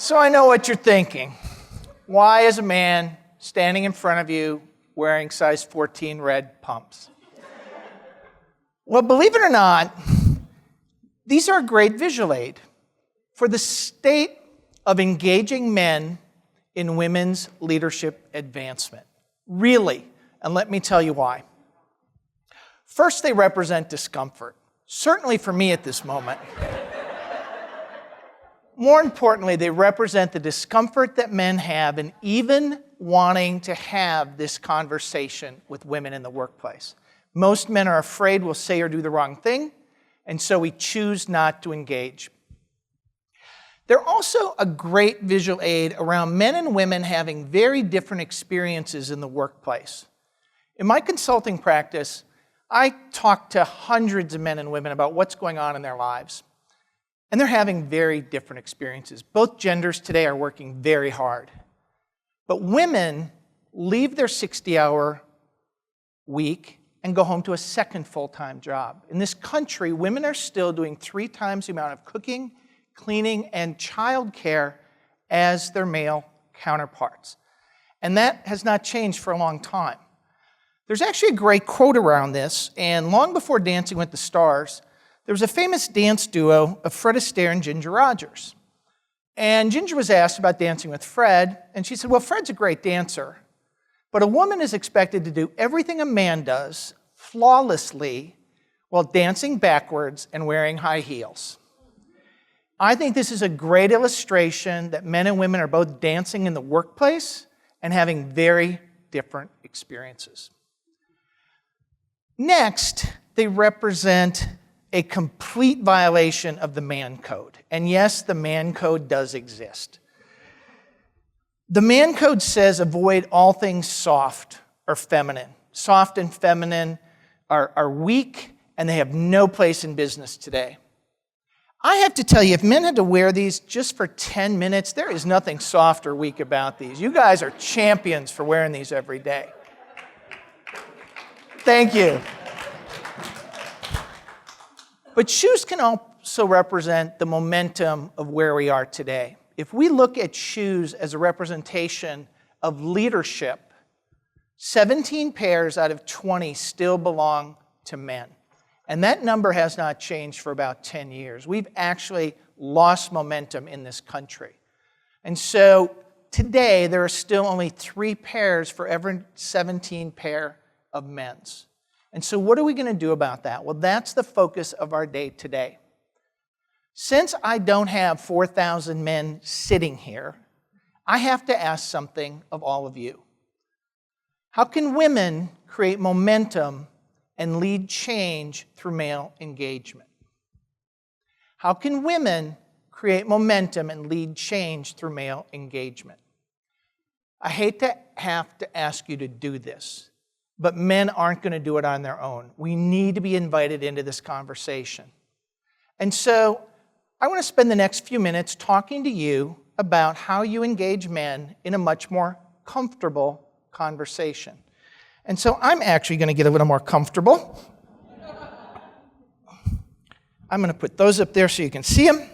So I know what you're thinking. Why is a man standing in front of you wearing size 14 red pumps? Well, believe it or not, these are a great visual aid for the state of engaging men in women's leadership advancement. Really, and let me tell you why. First, they represent discomfort, certainly for me at this moment. More importantly, they represent the discomfort that men have in even wanting to have this conversation with women in the workplace. Most men are afraid we'll say or do the wrong thing, and so we choose not to engage. They're also a great visual aid around men and women having very different experiences in the workplace. In my consulting practice, I talk to hundreds of men and women about what's going on in their lives. And they're having very different experiences. Both genders today are working very hard. But women leave their 60-hour week and go home to a second full-time job. In this country, women are still doing 3 times the amount of cooking, cleaning, and childcare as their male counterparts. And that has not changed for a long time. There's actually a great quote around this, and long before Dancing with the Stars, there was a famous dance duo of Fred Astaire and Ginger Rogers. And Ginger was asked about dancing with Fred, and she said, well, Fred's a great dancer, but a woman is expected to do everything a man does flawlessly while dancing backwards and wearing high heels. I think this is a great illustration that men and women are both dancing in the workplace and having very different experiences. Next, they represent a complete violation of the man code. And yes, the man code does exist. The man code says avoid all things soft or feminine. Soft and feminine are weak, and they have no place in business today. I have to tell you, if men had to wear these just for 10 minutes, there is nothing soft or weak about these. You guys are champions for wearing these every day. Thank you. But shoes can also represent the momentum of where we are today. If we look at shoes as a representation of leadership, 17 pairs out of 20 still belong to men. And that number has not changed for about 10 years. We've actually lost momentum in this country. And so today, there are still only 3 pairs for every 17 pair of men's. And so what are we going to do about that? Well, that's the focus of our day today. Since I don't have 4,000 men sitting here, I have to ask something of all of you. How can women create momentum and lead change through male engagement? How can women create momentum and lead change through male engagement? I hate to have to ask you to do this, but men aren't going to do it on their own. We need to be invited into this conversation. And so I want to spend the next few minutes talking to you about how you engage men in a much more comfortable conversation. And so I'm actually going to get a little more comfortable. I'm going to put those up there so you can see them.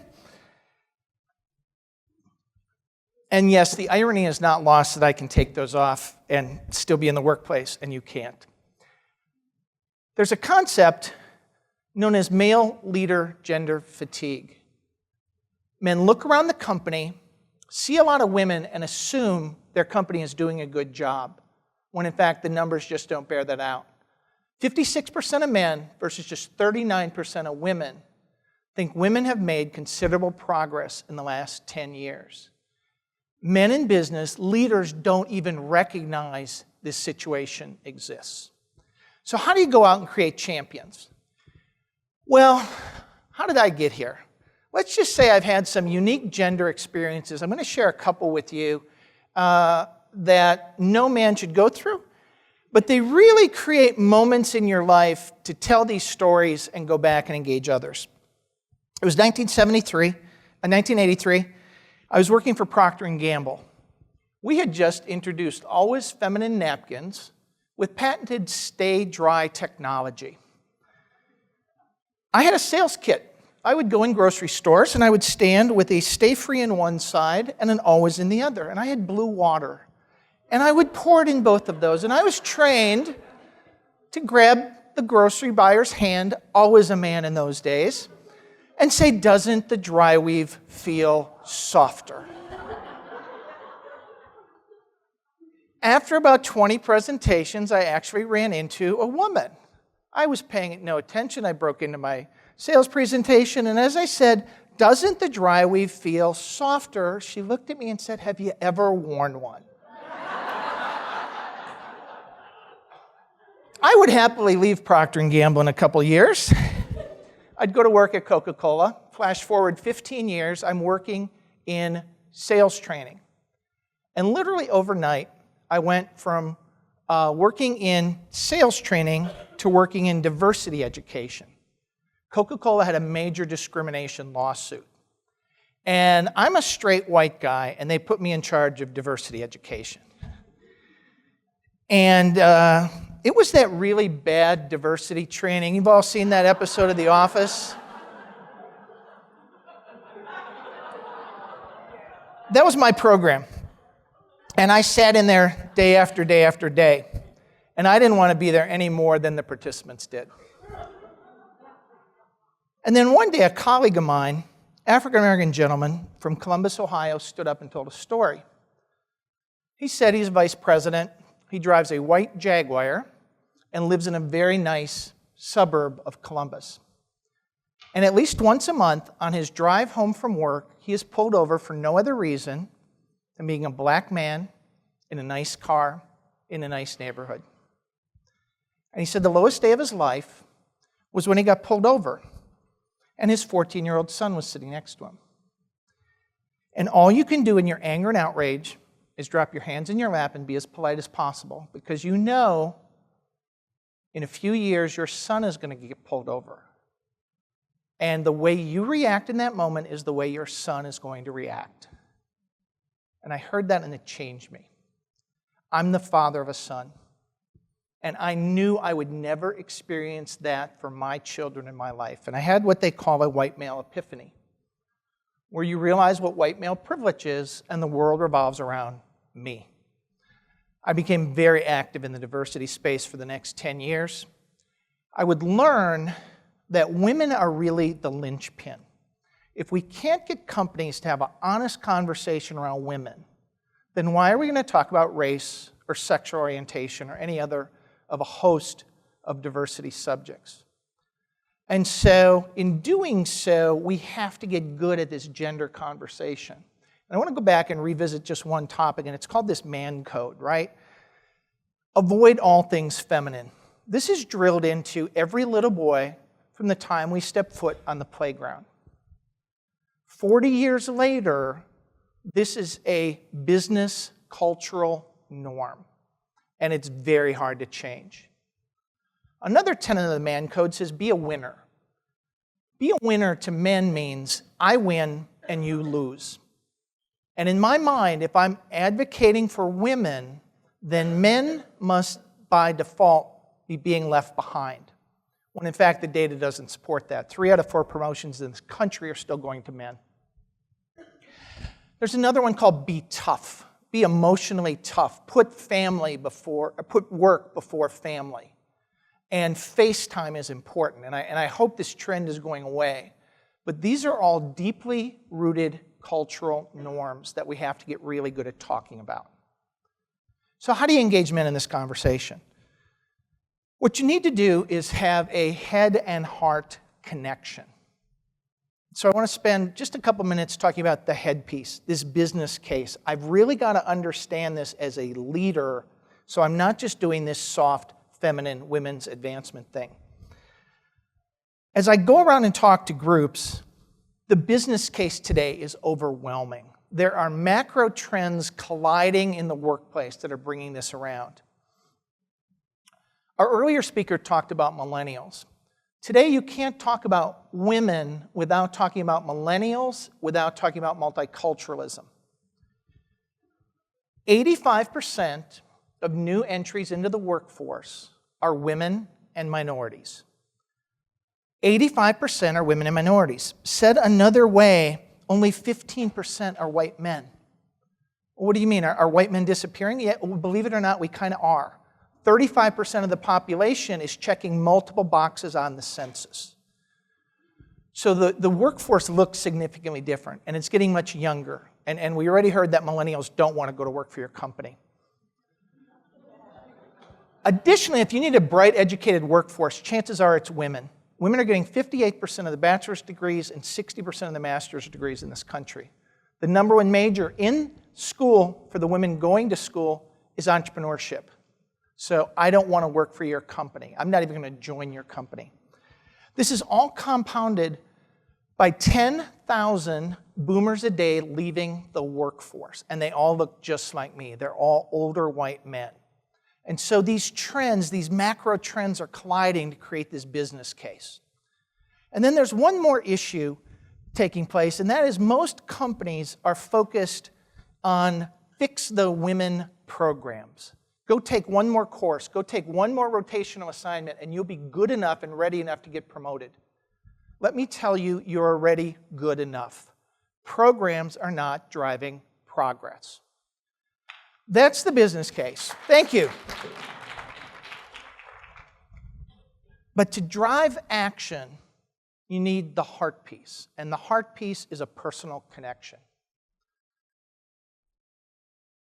And yes, the irony is not lost that I can take those off and still be in the workplace, and you can't. There's a concept known as male leader gender fatigue. Men look around the company, see a lot of women, and assume their company is doing a good job, when in fact the numbers just don't bear that out. 56% of men versus just 39% of women think women have made considerable progress in the last 10 years. Men in business, leaders don't even recognize this situation exists. So how do you go out and create champions? Well, how did I get here? Let's just say I've had some unique gender experiences. I'm going to share a couple with you that no man should go through, but they really create moments in your life to tell these stories and go back and engage others. It was 1983. I was working for Procter & Gamble. We had just introduced Always Feminine napkins with patented stay dry technology. I had a sales kit I would go in grocery stores and I would stand with a Stay Free in one side and an Always in the other. And I had blue water. And I would pour it in both of those. And I was trained to grab the grocery buyer's hand, always a man in those days, and say, doesn't the dry weave feel softer? After about 20 presentations, I actually ran into a woman. I was paying no attention. I broke into my sales presentation, and as I said, doesn't the dry weave feel softer? She looked at me and said, have you ever worn one? I would happily leave Procter & Gamble in a couple years. I'd go to work at Coca-Cola. Flash forward 15 years, I'm working in sales training. And literally overnight, I went from working in sales training to working in diversity education. Coca-Cola had a major discrimination lawsuit. And I'm a straight white guy, and they put me in charge of diversity education. And it was that really bad diversity training. You've all seen that episode of The Office? That was my program. And I sat in there day after day after day. And I didn't want to be there any more than the participants did. And then one day, a colleague of mine, African-American gentleman from Columbus, Ohio, stood up and told a story. He said he's vice president. He drives a white Jaguar and lives in a very nice suburb of Columbus. And at least once a month, on his drive home from work, he is pulled over for no other reason than being a black man in a nice car in a nice neighborhood. And he said the lowest day of his life was when he got pulled over, and his 14-year-old son was sitting next to him. And all you can do in your anger and outrage is drop your hands in your lap and be as polite as possible, because you know in a few years your son is going to get pulled over. And the way you react in that moment is the way your son is going to react. And I heard that and it changed me. I'm the father of a son. And I knew I would never experience that for my children in my life. And I had what they call a white male epiphany, where you realize what white male privilege is and the world revolves around me. I became very active in the diversity space for the next 10 years. I would learn that women are really the linchpin. If we can't get companies to have an honest conversation around women, then why are we going to talk about race or sexual orientation or any other of a host of diversity subjects? And so, in doing so, we have to get good at this gender conversation. And I want to go back and revisit just one topic, and it's called this man code, right? Avoid all things feminine. This is drilled into every little boy from the time we step foot on the playground. 40 years later, this is a business cultural norm, and it's very hard to change. Another tenet of the man code says, be a winner. Be a winner to men means I win and you lose. And in my mind, if I'm advocating for women, then men must, by default, be being left behind. When in fact, the data doesn't support that. 3 out of 4 promotions in this country are still going to men. There's another one called be tough. Be emotionally tough. Put work before family. And face time is important. And I hope this trend is going away. But these are all deeply rooted cultural norms that we have to get really good at talking about. So how do you engage men in this conversation? What you need to do is have a head and heart connection. So I want to spend just a couple minutes talking about the head piece, this business case. I've really got to understand this as a leader, so I'm not just doing this soft, feminine, women's advancement thing. As I go around and talk to groups, the business case today is overwhelming. There are macro trends colliding in the workplace that are bringing this around. Our earlier speaker talked about millennials. Today, you can't talk about women without talking about millennials, without talking about multiculturalism. 85% of new entries into the workforce are women and minorities. 85% are women and minorities. Said another way, only 15% are white men. What do you mean? Are white men disappearing? Yeah, well, believe it or not, we kind of are. 35% of the population is checking multiple boxes on the census. So the workforce looks significantly different, and it's getting much younger. And we already heard that millennials don't want to go to work for your company. Additionally, if you need a bright, educated workforce, chances are it's women. Women are getting 58% of the bachelor's degrees and 60% of the master's degrees in this country. The number one major in school for the women going to school is entrepreneurship. So I don't want to work for your company. I'm not even going to join your company. This is all compounded by 10,000 boomers a day leaving the workforce. And they all look just like me. They're all older white men. And so these trends, these macro trends are colliding to create this business case. And then there's one more issue taking place, and that is most companies are focused on fix the women programs. Go take one more course, go take one more rotational assignment, and you'll be good enough and ready enough to get promoted. Let me tell you, you're already good enough. Programs are not driving progress. That's the business case. Thank you. But to drive action, you need the heart piece. And the heart piece is a personal connection.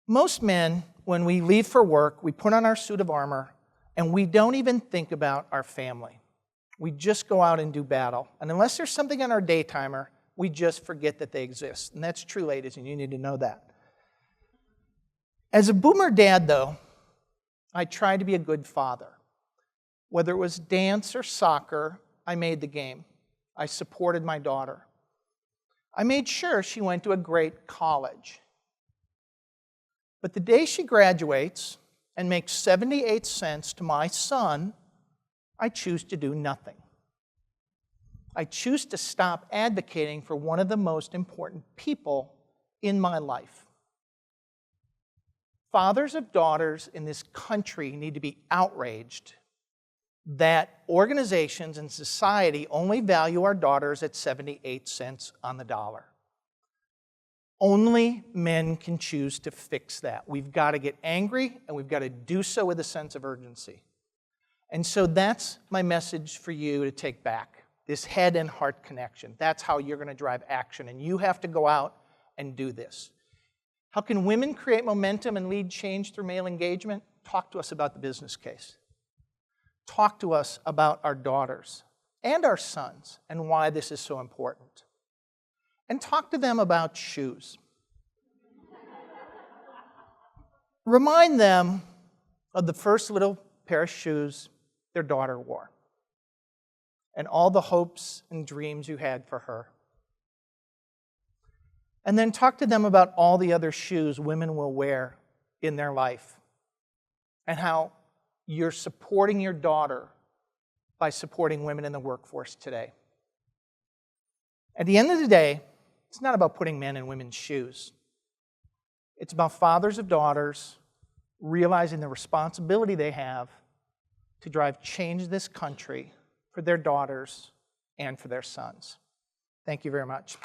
Most men, when we leave for work, we put on our suit of armor, and we don't even think about our family. We just go out and do battle. And unless there's something on our day timer, we just forget that they exist. And that's true, ladies, and you need to know that. As a boomer dad, though, I tried to be a good father. Whether it was dance or soccer, I made the game. I supported my daughter. I made sure she went to a great college. But the day she graduates and makes 78 cents to my son, I choose to do nothing. I choose to stop advocating for one of the most important people in my life. Fathers of daughters in this country need to be outraged that organizations and society only value our daughters at 78 cents on the dollar. Only men can choose to fix that. We've got to get angry, and we've got to do so with a sense of urgency. And so that's my message for you to take back, this head and heart connection. That's how you're going to drive action, and you have to go out and do this. How can women create momentum and lead change through male engagement? Talk to us about the business case. Talk to us about our daughters and our sons and why this is so important. And talk to them about shoes. Remind them of the first little pair of shoes their daughter wore and all the hopes and dreams you had for her. And then talk to them about all the other shoes women will wear in their life and how you're supporting your daughter by supporting women in the workforce today. At the end of the day, it's not about putting men in women's shoes. It's about fathers of daughters realizing the responsibility they have to drive change in this country for their daughters and for their sons. Thank you very much.